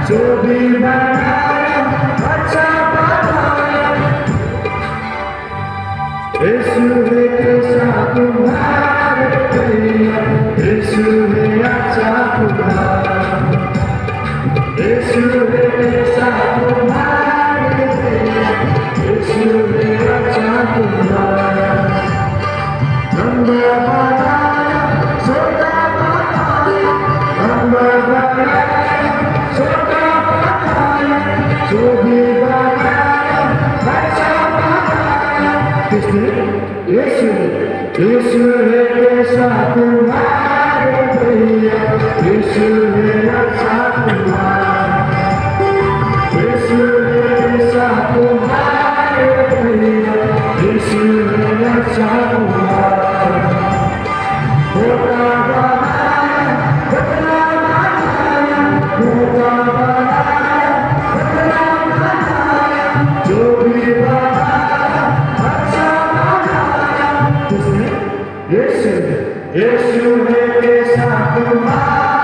जो भी बनाया अच्छा बनाया यीशु के साथ तुम्हारे भैया यीशु ने अच्छा तुम्हारा यीशु के साथ तुम्हारे भैया यीशु ने अच्छा तुम्हारा नंबर बनाया छोटा बनाया नंबर बनाया जो भी बनाया अच्छा बनाया किसने यीशु यीशु के साथ तुम्हारे भैया यीशु ने अच्छा तुम्हारा यीशु के साथ तुम्हारे भैया यीशु ने अच्छा तुम्हारा होता बनाया बदला बनाया होता बनाया जो भी बनाया अच्छा बनाया किसने यीशु यीशु ने के साथ तुम्हारा